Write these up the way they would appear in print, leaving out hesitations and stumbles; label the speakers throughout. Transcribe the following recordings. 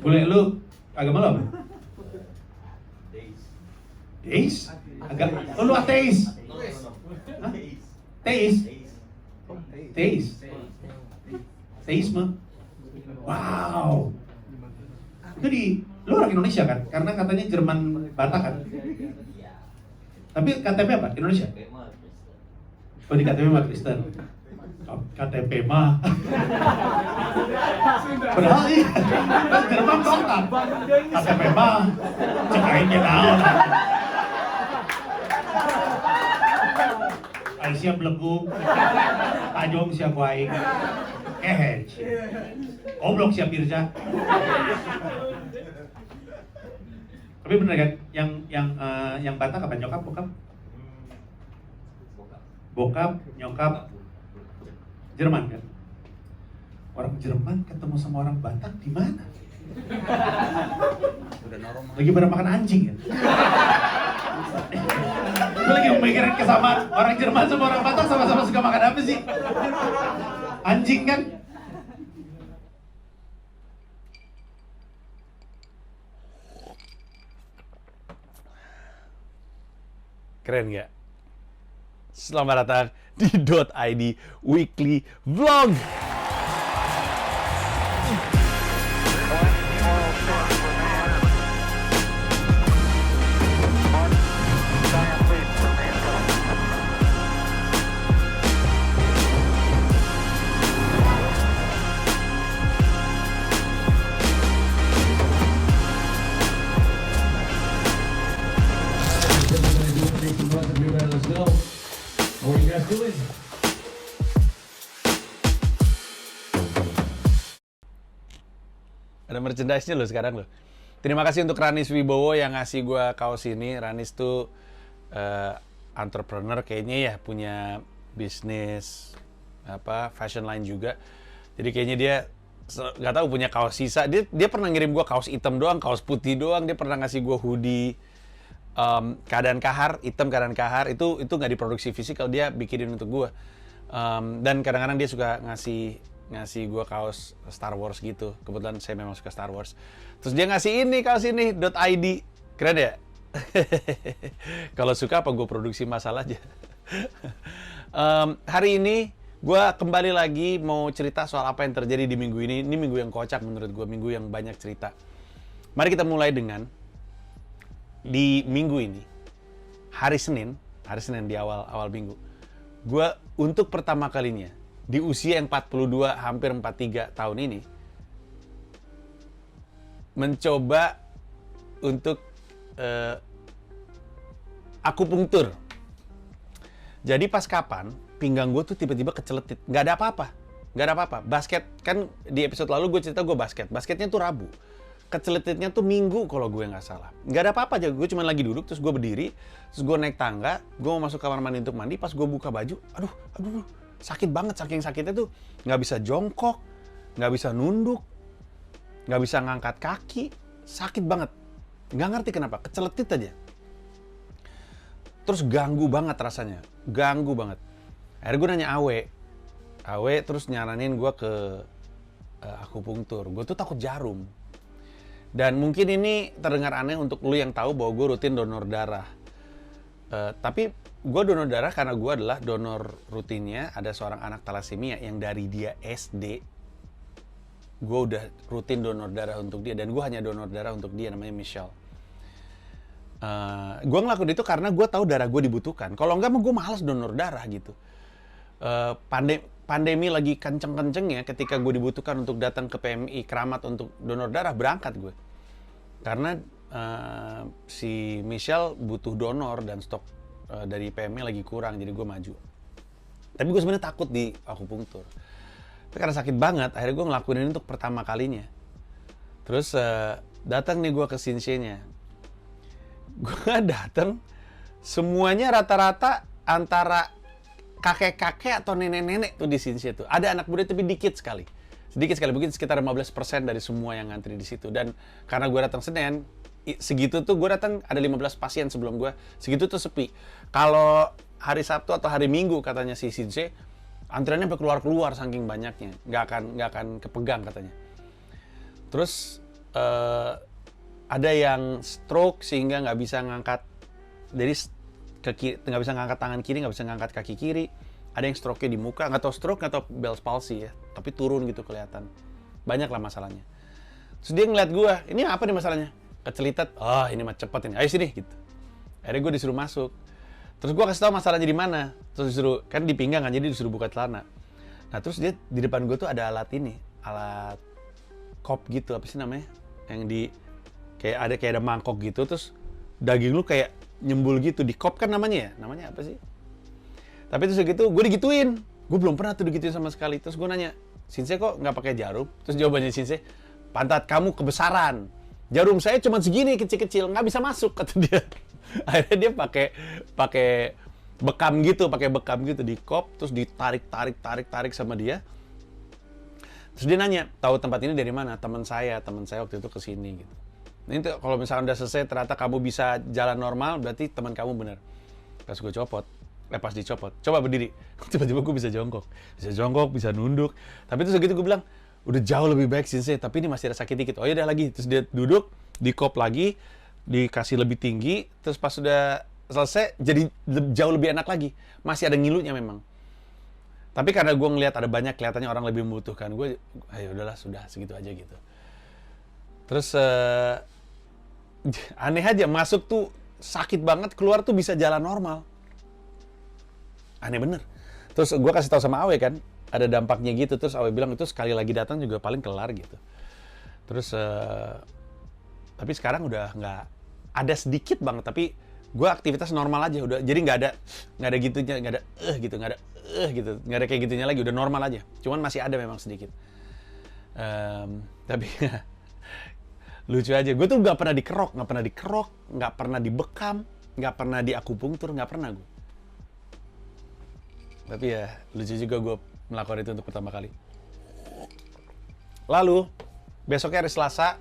Speaker 1: Boleh lu agama lu apa? Deis? Lu ateis? Hah? Teis? Teis? Teisme? Wow. Itu lu orang Indonesia kan? Karena katanya Jerman Batak kan? Tapi KTP apa? Indonesia? Oh, di KTP mah Kristen. KTP mah. Padahal iya. Jerman kota. KTP mah. Cekain ke naon. Ai siap legum. Tajong siap waing. Kehe. Goblok siap Irja. Tapi bener kan, yang Batak apa nyokap bokap? Bokap, nyokap Jerman kan? Orang Jerman ketemu sama orang Batak di mana? Lagi pada makan anjing ya? Gue lagi memikirin kesamaan orang Jerman sama orang Batak sama-sama suka makan apa sih? Anjing kan?
Speaker 2: Keren nggak? Selamat datang di .id Weekly Vlog.
Speaker 3: Let's go. What are you guys doing?
Speaker 2: Ada merchandise-nya loh sekarang loh. Terima kasih untuk Ranis Wibowo yang ngasih gue kaos ini. Ranis tuh entrepreneur kayaknya ya, punya bisnis fashion line juga. Jadi kayaknya dia nggak tahu punya kaos sisa. Dia pernah ngirim gue kaos hitam doang, kaos putih doang. Dia pernah ngasih gue hoodie keadaan kahar, hitam keadaan kahar. Itu nggak diproduksi fisikal, dia bikinin untuk gue. Dan kadang-kadang dia suka ngasih gue kaos Star Wars gitu. Kebetulan saya memang suka Star Wars. Terus dia ngasih ini, kaos ini .id. Keren ya? Kalau suka apa gue produksi masalah aja. Hari ini gue kembali lagi mau cerita soal apa yang terjadi di minggu ini. Ini minggu yang kocak menurut gue, minggu yang banyak cerita. Mari kita mulai dengan di minggu ini, hari Senin di awal minggu, gue untuk pertama kalinya di usia yang 42 hampir 43 tahun ini mencoba untuk akupunktur. Jadi pas kapan pinggang gue tuh tiba-tiba keceletit, nggak ada apa-apa. Basket kan di episode lalu gue cerita gue basketnya tuh Rabu. Kecelititnya tuh Minggu kalau gue nggak salah. Nggak ada apa-apa aja, gue cuma lagi duduk, terus gue berdiri, terus gue naik tangga, gue mau masuk kamar mandi untuk mandi, pas gue buka baju, aduh, sakit banget, saking sakitnya tuh nggak bisa jongkok, nggak bisa nunduk, nggak bisa ngangkat kaki, sakit banget. Nggak ngerti kenapa, keceletit aja. Terus ganggu banget rasanya, ganggu banget. Akhirnya gue nanya Awe terus nyaranin gue ke akupunktur. Gue tuh takut jarum. Dan mungkin ini terdengar aneh untuk lu yang tahu bahwa gue rutin donor darah. Tapi gue donor darah karena gue adalah donor rutinnya. Ada seorang anak thalassemia yang dari dia SD, gue udah rutin donor darah untuk dia. Dan gue hanya donor darah untuk dia, namanya Michelle. Gue ngelakuin itu karena gue tahu darah gue dibutuhkan. Kalau enggak mah gue malas donor darah gitu. Pandemi lagi kenceng-kencengnya, ketika gue dibutuhkan untuk datang ke PMI Keramat untuk donor darah, berangkat gue. Karena si Michelle butuh donor dan stok dari PMI lagi kurang, jadi gue maju. Tapi gue sebenarnya takut di akupunktur. Tapi karena sakit banget, akhirnya gue ngelakuin ini untuk pertama kalinya. Terus datang nih gue ke Sinche-nya. Gue datang, semuanya rata-rata antara kakek-kakek atau nenek-nenek tuh di Sinche tuh. Ada anak muda tapi dikit sekali, mungkin sekitar 15% dari semua yang ngantri di situ. Dan karena gue datang Senin, segitu tuh gue datang ada 15 pasien sebelum gue, segitu tuh sepi. Kalau hari Sabtu atau hari Minggu katanya si Sinche, antriannya sampai keluar-keluar saking banyaknya, nggak akan kepegang katanya. Terus ada yang stroke sehingga nggak bisa ngangkat, jadi nggak bisa ngangkat tangan kiri, nggak bisa ngangkat kaki kiri. Ada yang stroke-nya di muka, nggak tahu stroke, nggak tahu Bell's palsy ya, tapi turun gitu kelihatan. Banyak lah masalahnya. Terus dia ngeliat gue, ini apa nih masalahnya? Kecelitet, ini mah cepet ini, ayo sini gitu. Akhirnya gue disuruh masuk. Terus gue kasih tahu masalahnya di mana. Terus disuruh, kan di pinggang kan, jadi disuruh buka celana. Nah terus dia di depan gue tuh ada alat ini, alat kop gitu, apa sih namanya? Yang di kayak ada mangkok gitu, terus daging lu kayak nyembul gitu di kop kan namanya ya? Namanya apa sih? Tapi terus gitu, gue digituin. Gue belum pernah tuh digituin sama sekali. Terus gue nanya, Shinsei kok nggak pakai jarum? Terus jawabannya Shinsei, pantat kamu kebesaran. Jarum saya cuma segini kecil-kecil, nggak bisa masuk kata dia. Akhirnya dia pakai bekam gitu di kop, terus ditarik sama dia. Terus dia nanya, tahu tempat ini dari mana? Teman saya waktu itu kesini gitu. Ini tuh, kalau misalnya udah selesai, ternyata kamu bisa jalan normal, berarti teman kamu bener. Pas gue copot, pas dicopot, coba berdiri. Tiba-tiba gue bisa jongkok, bisa nunduk. Tapi terus gitu gue bilang, udah jauh lebih baik Shinsei, tapi ini masih ada sakit dikit. Oh iya udah lagi. Terus dia duduk, di kop lagi, dikasih lebih tinggi, terus pas sudah selesai, jadi jauh lebih enak lagi. Masih ada ngilunya memang. Tapi karena gue ngeliat ada banyak, kelihatannya orang lebih membutuhkan, gue, ayo udahlah, sudah segitu aja gitu. Terus aneh aja, masuk tuh sakit banget, keluar tuh bisa jalan normal. Aneh bener. Terus gue kasih tahu sama Awe kan, ada dampaknya gitu. Terus Awe bilang itu sekali lagi datang juga paling kelar gitu. Terus tapi sekarang udah nggak ada sedikit banget, tapi gue aktivitas normal aja udah. Jadi nggak ada gitunya, nggak ada kayak gitunya lagi, udah normal aja. Cuman masih ada memang sedikit. Tapi lucu aja, gue tuh nggak pernah dikerok, nggak pernah dibekam, nggak pernah diakupunktur, nggak pernah gue. Tapi ya lucu juga gue melakukan itu untuk pertama kali. Lalu besoknya hari Selasa,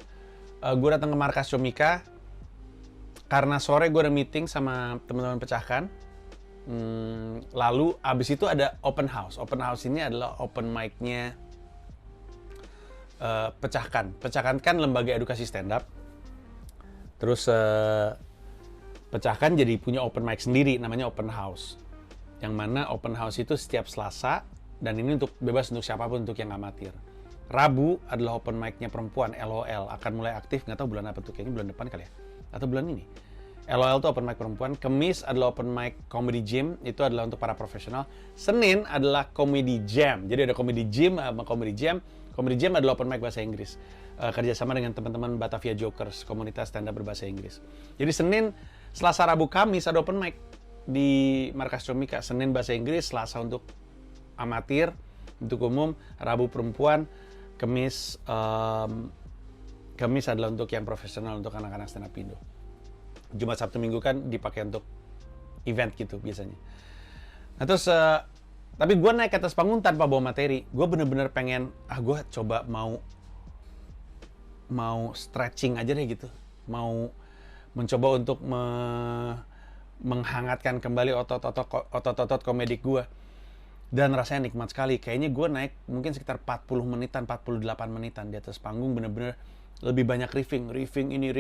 Speaker 2: gue datang ke markas Comika karena sore gue ada meeting sama teman-teman pecahkan. Lalu abis itu ada open house. Open house ini adalah open mic-nya Pecahkan. Pecahkan kan lembaga edukasi stand up. Terus Pecahkan jadi punya open mic sendiri, namanya open house. Yang mana open house itu setiap Selasa, dan ini untuk bebas untuk siapapun, untuk yang amatir. Rabu adalah open mic-nya perempuan, LOL, akan mulai aktif, nggak tahu bulan apa tuh, kayaknya bulan depan kali ya, atau bulan ini. LOL itu open mic perempuan. Kemis adalah open mic comedy gym, itu adalah untuk para profesional. Senin adalah comedy jam, jadi ada comedy gym sama comedy jam. Comedy jam adalah open mic bahasa Inggris, kerjasama dengan teman-teman Batavia Jokers, komunitas stand up berbahasa Inggris. Jadi Senin, Selasa, Rabu, Kamis ada open mic di markas Comika. Senin bahasa Inggris, Selasa untuk amatir, untuk umum, Rabu perempuan, Kemis adalah untuk yang profesional, untuk anak-anak stand up Indo. Jumat, Sabtu, Minggu kan dipakai untuk event gitu biasanya. Nah terus, tapi gue naik ke atas panggung tanpa bawa materi. Gue bener-bener pengen, gue coba mau stretching aja deh gitu. Mau mencoba untuk menghangatkan kembali otot-otot komedik gue. Dan rasanya nikmat sekali. Kayaknya gue naik mungkin sekitar 40 menitan, 48 menitan di atas panggung, bener-bener lebih banyak riffing ini.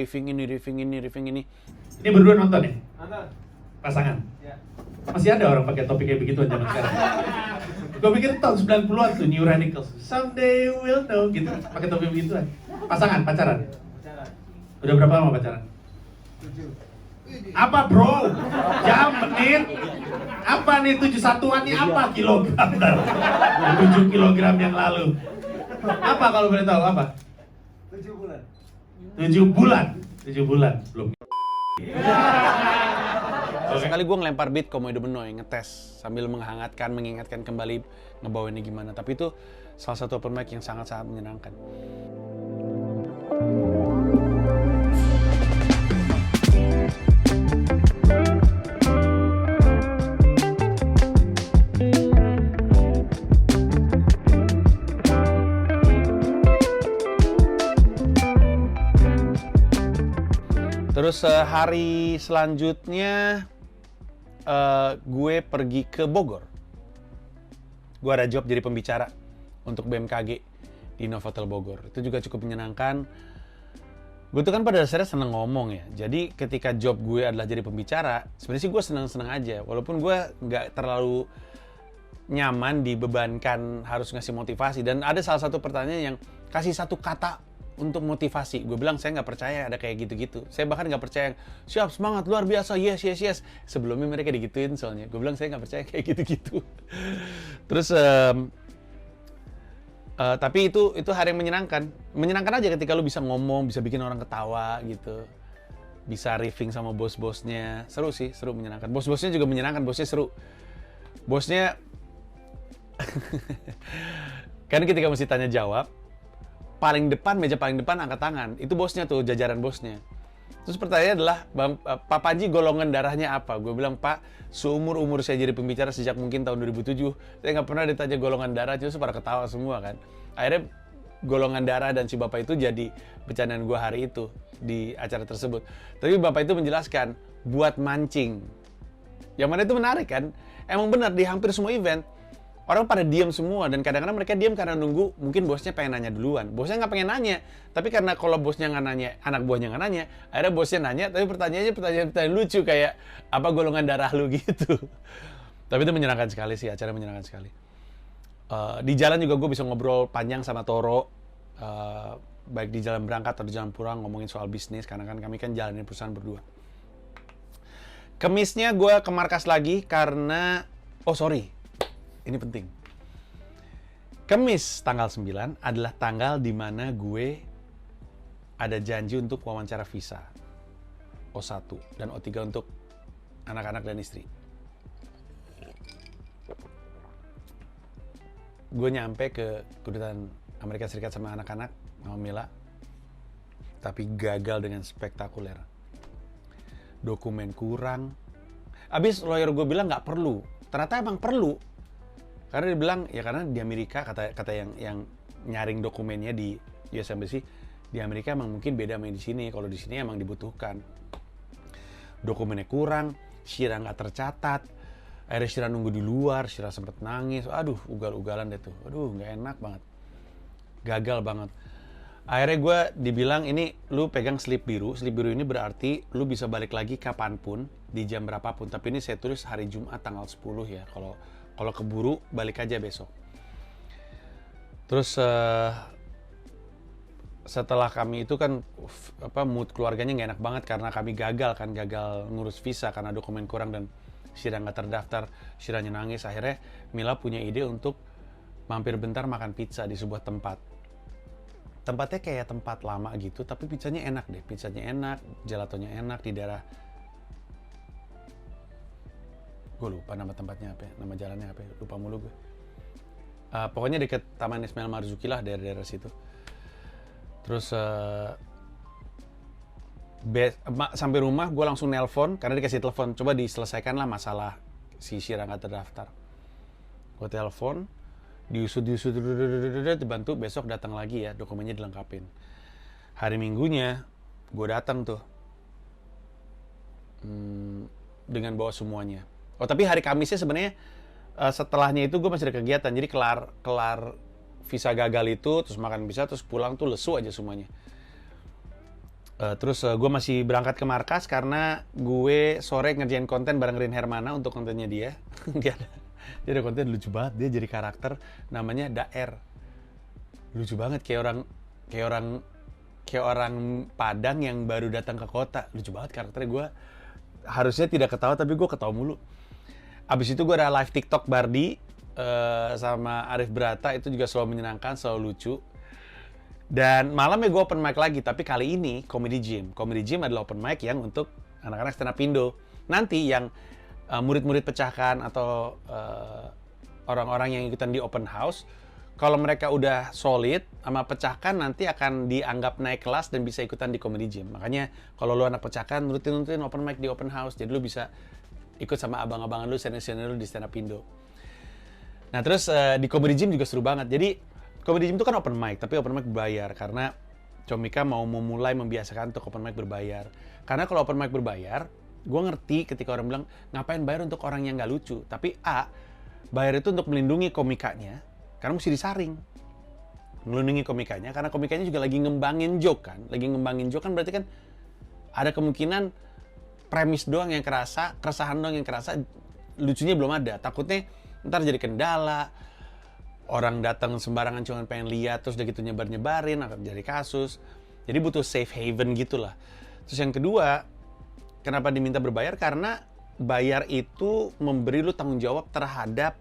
Speaker 1: Ini berdua nonton ya?
Speaker 4: Nonton.
Speaker 1: Pasangan?
Speaker 4: Ya.
Speaker 1: Masih ada orang pakai topik kayak begituan zaman sekarang. Gue pikir tahun 90-an tuh, New Radicals. Someday we'll know, gitu. Pakai topik begituan. Pasangan, pacaran?
Speaker 4: Pacaran.
Speaker 1: Udah berapa lama pacaran?
Speaker 4: 7.
Speaker 1: Apa bro? Jam, menit? Apa nih 7 satuannya apa? Kilogram? 7 kilogram yang lalu. Apa kalau boleh tahu, apa?
Speaker 4: 7 bulan.
Speaker 1: 7 bulan? 7 bulan, belum.
Speaker 2: Sekali gue ngelempar beat Komodo Benoy, ngetes sambil menghangatkan, mengingatkan kembali ngebawainnya gimana. Tapi itu salah satu open mic yang sangat-sangat menyenangkan. Terus hari selanjutnya gue pergi ke Bogor. Gue ada job jadi pembicara untuk BMKG. di Novotel Bogor. Itu juga cukup menyenangkan. Gue tuh kan pada dasarnya seneng ngomong ya. Jadi ketika job gue adalah jadi pembicara, sebenarnya sih gue seneng-seneng aja. Walaupun gue nggak terlalu nyaman dibebankan harus ngasih motivasi. Dan ada salah satu pertanyaan yang kasih satu kata untuk motivasi. Gue bilang saya nggak percaya ada kayak gitu-gitu. Saya bahkan nggak percaya siap, semangat, luar biasa, yes, yes, yes. Sebelumnya mereka digituin soalnya. Gue bilang saya nggak percaya kayak gitu-gitu. Terus tapi itu hari yang menyenangkan aja ketika lu bisa ngomong, bisa bikin orang ketawa gitu, bisa riffing sama bos-bosnya. Seru sih, seru, menyenangkan. Bos-bosnya juga menyenangkan, bosnya seru. Bosnya kan ketika mesti tanya jawab, meja paling depan angkat tangan, itu bosnya tuh, jajaran bosnya. Terus pertanyaannya adalah, Pak Panji golongan darahnya apa? Gue bilang, Pak, seumur-umur saya jadi pembicara sejak mungkin tahun 2007, saya nggak pernah ditanya golongan darah, terus pada ketawa semua kan. Akhirnya golongan darah dan si bapak itu jadi bercandaan gue hari itu di acara tersebut. Tapi bapak itu menjelaskan, buat mancing. Yang mana itu menarik kan? Emang benar, di hampir semua event, orang pada diam semua, dan kadang-kadang mereka diam karena nunggu, mungkin bosnya pengen nanya duluan. Bosnya nggak pengen nanya, tapi karena kalau bosnya nggak nanya, anak buahnya nggak nanya, akhirnya bosnya nanya, tapi pertanyaannya pertanyaan lucu, kayak, apa golongan darah lu gitu. Tapi itu menyenangkan sekali sih, acara menyenangkan sekali. Di jalan juga gue bisa ngobrol panjang sama Toro, baik di jalan berangkat atau di jalan pulang, ngomongin soal bisnis, karena kan kami kan jalanin perusahaan berdua. Kemisnya gue ke markas lagi karena, ini penting. Kamis tanggal 9 adalah tanggal di mana gue ada janji untuk wawancara visa O1 dan O3 untuk anak-anak dan istri. Gue nyampe ke kedutaan Amerika Serikat sama anak-anak, sama Mila, tapi gagal dengan spektakuler. Dokumen kurang. Abis lawyer gue bilang nggak perlu. Ternyata emang perlu. Karena dia bilang, ya karena di Amerika, kata yang nyaring dokumennya di US Embassy, di Amerika emang mungkin beda sama yang di sini. Kalau di sini emang dibutuhkan. Dokumennya kurang, Shira nggak tercatat. Akhirnya Shira nunggu di luar, Shira sempet nangis. Aduh, ugal-ugalan deh tuh. Aduh, nggak enak banget. Gagal banget. Akhirnya gue dibilang, ini lu pegang slip biru. Slip biru ini berarti lu bisa balik lagi kapanpun, di jam berapapun. Tapi ini saya tulis hari Jumat tanggal 10 ya. Kalau keburu, balik aja besok. Terus setelah kami itu kan mood keluarganya nggak enak banget karena kami gagal ngurus visa karena dokumen kurang dan Shira nggak terdaftar. Shiranya nangis. Akhirnya Mila punya ide untuk mampir bentar makan pizza di sebuah tempat. Tempatnya kayak tempat lama gitu, tapi pizzanya enak deh. Pizzanya enak, gelatonya enak di daerah. Gue lupa nama tempatnya apa, nama jalannya apa, lupa mulu gue. Pokoknya deket Taman Ismail Marzuki lah, daerah-daerah situ. Terus sampai rumah gue langsung nelpon, karena dikasih telepon, coba diselesaikan lah masalah si Shira nggak terdaftar. Gue telepon, diusut, dibantu, besok datang lagi ya, dokumennya dilengkapin. Hari Minggunya, gue datang tuh, dengan bawa semuanya. Oh tapi hari Kamisnya sebenarnya setelahnya itu gue masih ada kegiatan, jadi kelar visa gagal itu, terus makan bisa, terus pulang tuh lesu aja semuanya. Terus gue masih berangkat ke markas karena gue sore ngerjain konten bareng Rin Hermana untuk kontennya dia. Dia ada konten lucu banget, dia jadi karakter namanya Daer. Lucu banget, kayak orang Padang yang baru datang ke kota. Lucu banget karakternya, gue harusnya tidak ketawa tapi gue ketawa mulu. Abis itu gue ada live TikTok Bardi sama Arif Brata, itu juga selalu menyenangkan, selalu lucu. Dan malamnya gue open mic lagi, tapi kali ini Comedy Gym. Comedy Gym adalah open mic yang untuk anak-anak stand up Indo. Nanti yang murid-murid pecahkan atau orang-orang yang ikutan di open house, kalau mereka udah solid sama pecahkan, nanti akan dianggap naik kelas dan bisa ikutan di Comedy Gym. Makanya kalau lu anak pecahkan, rutin open mic di open house, jadi lu bisa ikut sama abang-abangan lu, senior-senior lu di stand up Indo. Nah terus di Comedy Gym juga seru banget. Jadi Comedy Gym itu kan open mic, tapi open mic berbayar karena Comika mau memulai membiasakan untuk open mic berbayar. Karena kalau open mic berbayar, gue ngerti ketika orang bilang, ngapain bayar untuk orang yang nggak lucu? Tapi bayar itu untuk melindungi komikanya, karena mesti disaring. ngelindungi komikanya, karena komikanya juga lagi ngembangin joke kan. Lagi ngembangin joke kan berarti kan ada kemungkinan premis doang yang kerasa, keresahan doang yang kerasa, lucunya belum ada. Takutnya ntar jadi kendala, orang datang sembarangan cuma pengen lihat, terus udah gitu nyebar-nyebarin, akan jadi kasus. Jadi butuh safe haven gitulah. Terus yang kedua, kenapa diminta berbayar? Karena bayar itu memberi lu tanggung jawab terhadap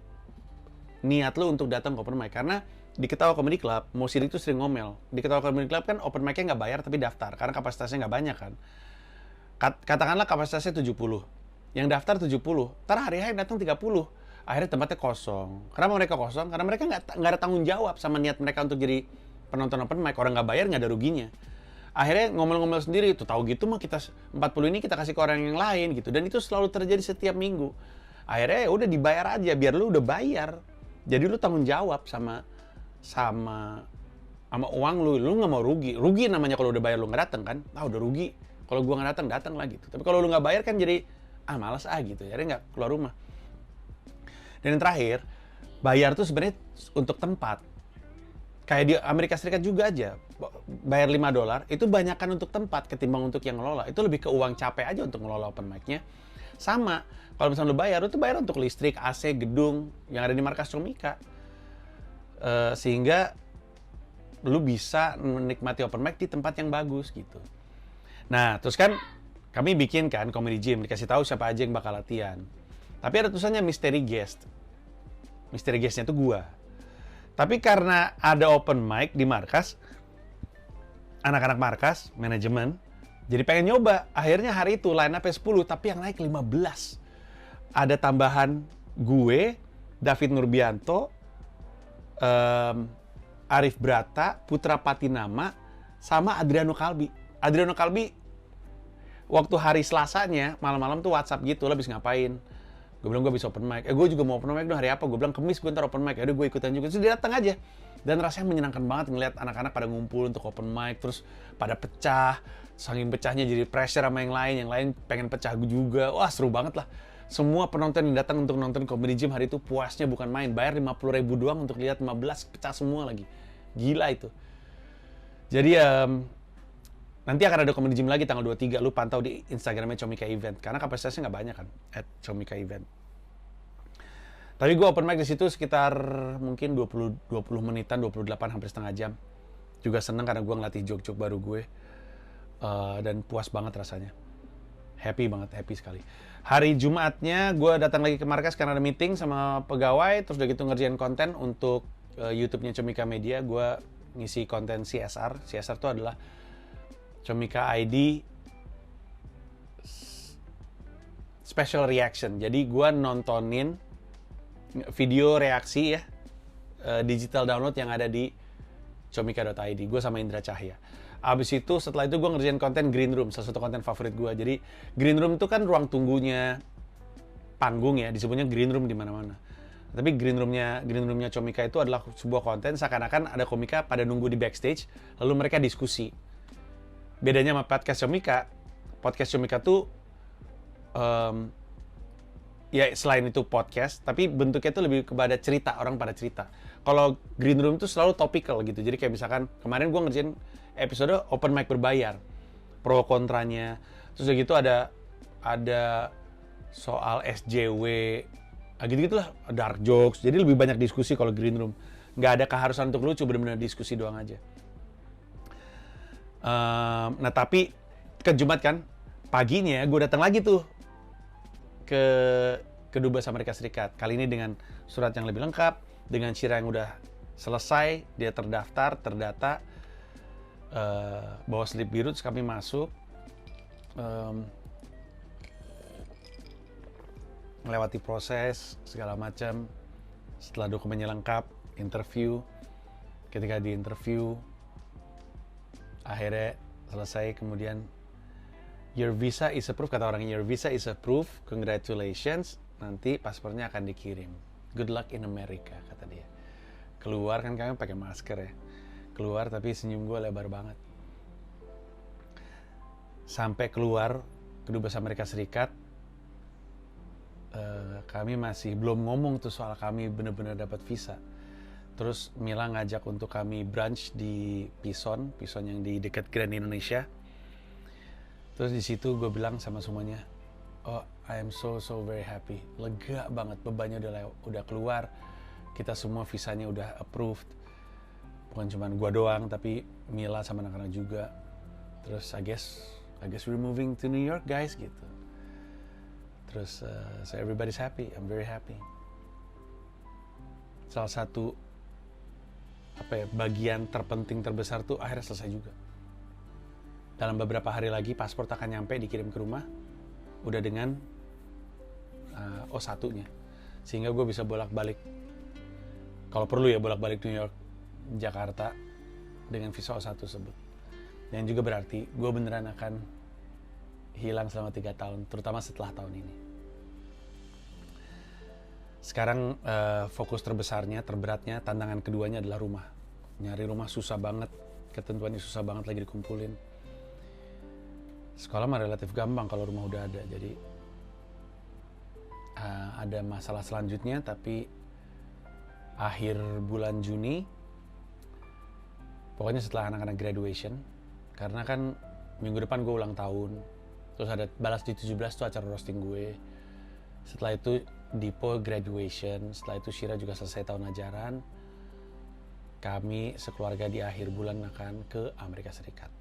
Speaker 2: niat lu untuk datang ke open mic. Karena di Ketawa Comedy Club, Mo Sidik itu sering ngomel. Di Ketawa Comedy Club kan open mic-nya nggak bayar tapi daftar, karena kapasitasnya nggak banyak kan. Katakanlah kapasitasnya 70. Yang daftar 70, ntar hari-hari datang 30. Akhirnya tempatnya kosong. Kenapa mereka kosong? Karena mereka nggak ada tanggung jawab sama niat mereka untuk jadi penonton open mic. Orang nggak bayar nggak ada ruginya. Akhirnya ngomel-ngomel sendiri, tuh tahu gitu mah kita 40 ini kita kasih ke orang yang lain gitu. Dan itu selalu terjadi setiap minggu. Akhirnya ya udah dibayar aja, biar lu udah bayar. Jadi lu tanggung jawab sama uang lu nggak mau rugi. Rugi namanya kalau udah bayar lu nggak datang kan? Udah rugi. Kalau gua nggak datang lah gitu. Tapi kalau lu nggak bayar kan jadi malas gitu. Jadi nggak keluar rumah. Dan yang terakhir, bayar tuh sebenarnya untuk tempat. Kayak di Amerika Serikat juga aja, bayar $5 itu banyakkan untuk tempat ketimbang untuk yang ngelola. Itu lebih ke uang capek aja untuk ngelola open mic-nya. Sama, kalau misalnya lu tuh bayar untuk listrik, AC, gedung yang ada di markas Comika. Sehingga lu bisa menikmati open mic di tempat yang bagus gitu. Nah, terus kan kami bikin kan comedy gym, dikasih tahu siapa aja yang bakal latihan. Tapi ada tulisannya mystery guest. Mystery guest-nya tuh gua. Tapi karena ada open mic di markas, anak-anak markas, manajemen, jadi pengen nyoba. Akhirnya hari itu line up-nya 10, tapi yang naik 15. Ada tambahan gue, David Nurbianto, Arif Brata, Putra Patinama, sama Adriano Kalbi. Adriano Kalbi, waktu hari Selasanya, malam-malam tuh WhatsApp gitu, lo habis ngapain? Gue bilang gue bisa open mic. Gue juga mau open mic dong hari apa? Gue bilang Kemis gue ntar open mic. Yaudah gue ikutan juga. Terus dia datang aja. Dan rasanya menyenangkan banget ngeliat anak-anak pada ngumpul untuk open mic. Terus pada pecah. Saking pecahnya jadi pressure sama yang lain. Yang lain pengen pecah juga. Wah seru banget lah. Semua penonton yang datang untuk nonton comedy gym hari itu puasnya bukan main. Bayar 50.000 doang untuk lihat 15 pecah semua lagi. Gila itu. Jadi nanti akan ada comedy gym lagi tanggal 23. Lu pantau di Instagramnya Comika Event. Karena kapasitasnya nggak banyak kan. @Comika Event. Tapi gue open mic di situ sekitar mungkin 20 menitan, 28 hampir setengah jam. Juga seneng karena gue ngelatih joke-joke baru gue. Dan puas banget rasanya. Happy banget, happy sekali. Hari Jumatnya gue datang lagi ke markas karena ada meeting sama pegawai. Terus udah gitu ngerjain konten untuk YouTube-nya Comika Media. Gue ngisi konten CSR. CSR itu adalah Comika ID Special Reaction. Jadi gue nontonin video reaksi ya, digital download yang ada di comika.id. Gue sama Indra Cahya. Abis itu setelah itu gue ngerjain konten Green Room, salah satu konten favorit gue. Jadi Green Room itu kan ruang tunggunya panggung ya, disebutnya Green Room di mana-mana. Tapi Green Roomnya Comika itu adalah sebuah konten seakan-akan ada komika pada nunggu di backstage, lalu mereka diskusi. Bedanya sama podcast Comika tuh ya selain itu podcast, tapi bentuknya itu lebih kepada cerita, orang pada cerita. Kalau Green Room itu selalu topical gitu. Jadi kayak misalkan kemarin gue ngerjain episode open mic berbayar, pro kontranya. Terus udah gitu ada soal SJW, gitu-gitulah, dark jokes. Jadi lebih banyak diskusi kalau Green Room. Nggak ada keharusan untuk lucu, benar-benar diskusi doang aja. Nah tapi ke Jumat kan, paginya gue datang lagi tuh ke Dubes Amerika Serikat. Kali ini dengan surat yang lebih lengkap, dengan Shira yang udah selesai, dia terdaftar, terdata, bawa slip biru, terus kami masuk, melewati proses segala macam. Setelah dokumennya lengkap, interview. Ketika di interview, akhirnya selesai, kemudian your visa is approved, kata orangnya, your visa is approved, congratulations, nanti paspornya akan dikirim. Good luck in America, kata dia. Keluar kan kami pakai masker ya. Keluar tapi senyum gue lebar banget. Sampai keluar ke Dubes Amerika Serikat, kami masih belum ngomong tuh soal kami benar-benar dapat visa. Terus Mila ngajak untuk kami brunch di Pison yang di dekat Grand Indonesia. Terus di situ gue bilang sama semuanya, oh I am so very happy, lega banget, bebannya udah keluar, kita semua visanya udah approved, bukan cuma gue doang tapi Mila sama anak-anak juga. Terus I guess we're moving to New York guys gitu. Terus so everybody's happy, I'm very happy. Salah satu bagian terpenting terbesar tuh akhirnya selesai juga. Dalam beberapa hari lagi paspor akan nyampe, dikirim ke rumah, udah dengan O1-nya, sehingga gue bisa bolak-balik, kalau perlu ya bolak-balik New York, Jakarta dengan visa O1 tersebut. Yang juga berarti gue beneran akan hilang selama 3 tahun, terutama setelah tahun ini. Sekarang fokus terbesarnya, terberatnya, tantangan keduanya adalah rumah. Nyari rumah susah banget, ketentuannya susah banget lagi dikumpulin. Sekolah mah relatif gampang kalau rumah udah ada, jadi ada masalah selanjutnya, tapi akhir bulan Juni, pokoknya setelah anak-anak graduation, karena kan minggu depan gue ulang tahun, terus ada balas di 17 tuh acara roasting gue. Setelah itu Dipo graduation, setelah itu Shira juga selesai tahun ajaran. Kami sekeluarga di akhir bulan akan ke Amerika Serikat.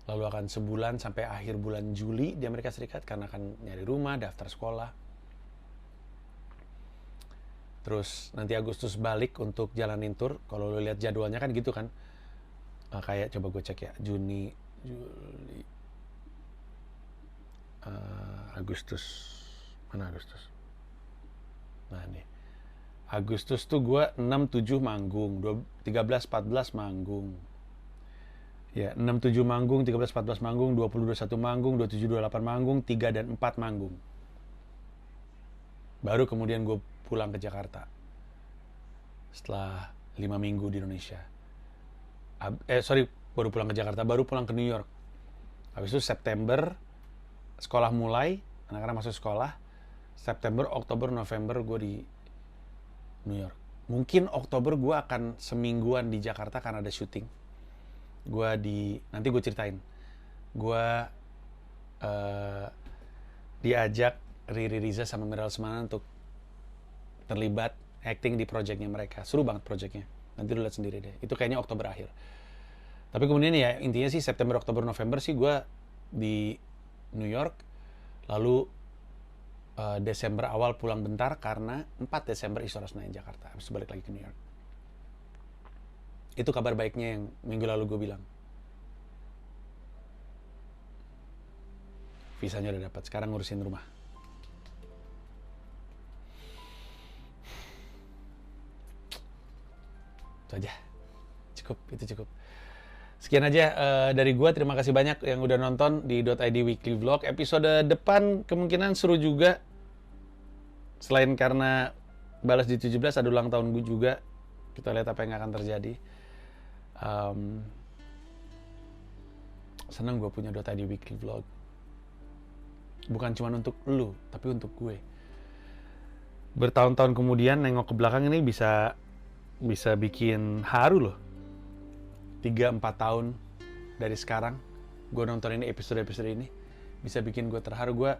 Speaker 2: Lalu akan sebulan sampai akhir bulan Juli di Amerika Serikat karena akan nyari rumah, daftar sekolah. Terus nanti Agustus balik untuk jalanin tour. Kalau lo lihat jadwalnya kan gitu kan. Kayak coba gue cek ya, Juni, Juli, Agustus. Mana Agustus? Nah nih, Agustus tuh gue 6-7 manggung, 13-14 manggung. Ya, 6-7 manggung, 13-14 manggung, 20-21 manggung, 27-28 manggung, 3 dan 4 manggung. Baru kemudian gue pulang ke Jakarta. Setelah 5 minggu di Indonesia. Baru pulang ke Jakarta, baru pulang ke New York. Habis itu September, sekolah mulai, anak-anak masuk sekolah. September, Oktober, November gue di New York. Mungkin Oktober gue akan semingguan di Jakarta karena ada syuting. Nanti gue ceritain. Gue diajak Riri Riza sama Meryl Semana untuk terlibat acting di projectnya mereka. Seru banget projectnya. Nanti lu lihat sendiri deh. Itu kayaknya Oktober akhir. Tapi kemudian ya intinya sih September, Oktober, November sih gue di New York. Lalu Desember awal pulang bentar karena 4 Desember Istora Senayan Jakarta. Habis itu balik lagi ke New York. Itu kabar baiknya yang minggu lalu gue bilang. Visanya udah dapat, sekarang ngurusin rumah. Itu aja. Itu cukup. Sekian aja dari gua. Terima kasih banyak yang udah nonton di .id Weekly Vlog. Episode depan kemungkinan seru juga. Selain karena balas di 17 ada ulang tahun gue juga. Kita lihat apa yang akan terjadi. Senang gue punya .id Weekly Vlog. Bukan cuma untuk lu, tapi untuk gue. Bertahun-tahun kemudian nengok ke belakang ini bisa bikin haru loh. 3-4 tahun dari sekarang gue nonton ini episode-episode ini bisa bikin gue terharu. Gue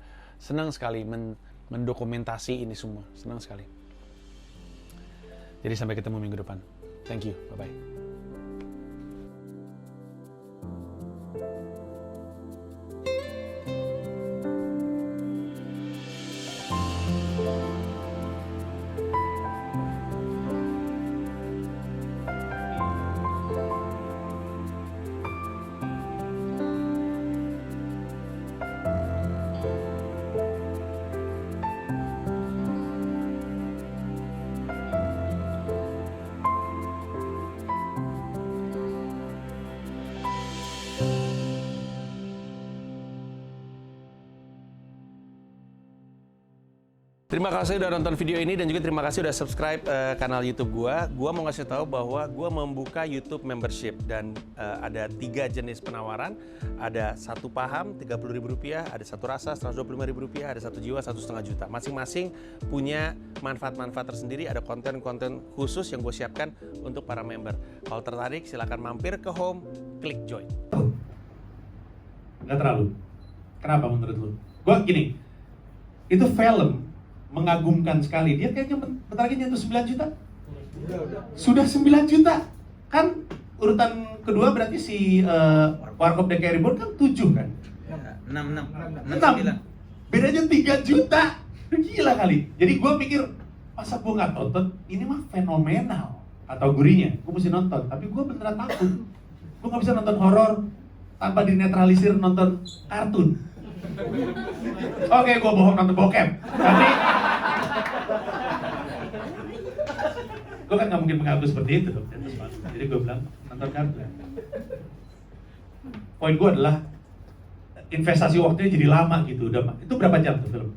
Speaker 2: senang sekali mendokumentasi ini semua, senang sekali. Jadi sampai ketemu minggu depan. Thank you, bye-bye.
Speaker 5: Terima kasih udah nonton video ini dan juga terima kasih udah subscribe kanal YouTube gua. Gua mau ngasih tahu bahwa gua membuka YouTube membership dan ada 3 jenis penawaran. Ada 1 paham Rp30.000, ada 1 rasa Rp125.000, ada 1 jiwa Rp1,5 juta. Masing-masing punya manfaat-manfaat tersendiri. Ada konten-konten khusus yang gue siapkan untuk para member. Kalau tertarik silakan mampir ke home, klik join.
Speaker 1: Nggak terlalu. Kenapa menurut lu? Gua gini, itu film mengagumkan sekali. Dia kayaknya bentar lagi nyentuh 9 juta. Sudah 9 juta. Kan urutan kedua berarti si Warkop DKI Reborn kan 7 kan? 6. Bedanya 3 juta. Gila kali. Jadi gue pikir, masa gue nggak tonton? Ini mah fenomenal. Atau gurinya, gue mesti nonton. Tapi gue beneran takut. Gue nggak bisa nonton horor tanpa dinetralisir nonton kartun. Oke, gue bohong nonton bokep. Tapi gue kan nggak mungkin mengaku seperti itu dong. Jadi gue bilang nonton kartun. Poin gue adalah investasi waktunya jadi lama gitu. Itu berapa jam tuh film?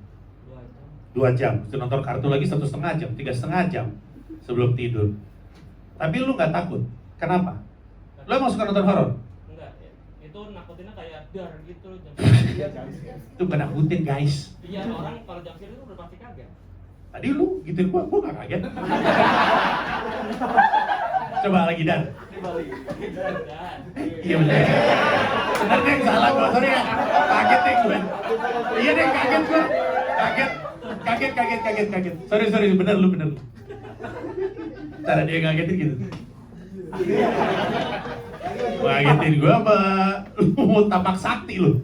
Speaker 1: 2 jam. Terus nonton kartun lagi 1,5 jam, 3,5 jam sebelum tidur. Tapi lu nggak takut? Kenapa? Lu emang suka nonton horor?
Speaker 6: Enggak, itu nakutinnya kayak dar gitu.
Speaker 1: Itu bukan nakutin guys.
Speaker 6: Iya, orang kalau jam itu udah pasti kaget.
Speaker 1: Tadi lu gituin gua nggak kaget. Coba lagi Dan. Iya bener. Bener deh, salah gua, sorry ya. Kaget deh gue. Iya deh, kaget gua. Kaget. Sorry, bener lu. Cara dia ngagetin gitu. Ngagetin gua apa? Lu mau tapak sakti lu.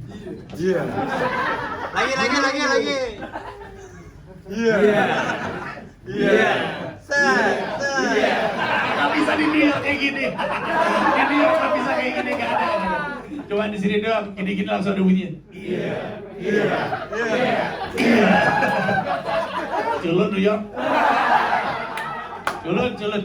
Speaker 4: Iya.
Speaker 7: Lagi. Iya.
Speaker 1: Gak bisa di New York kayak gini. Di New York gak bisa kayak gini, gak ada. Coba di sini doang, gini-gini langsung ada bunyinya. Iya. Culun New York. Culun.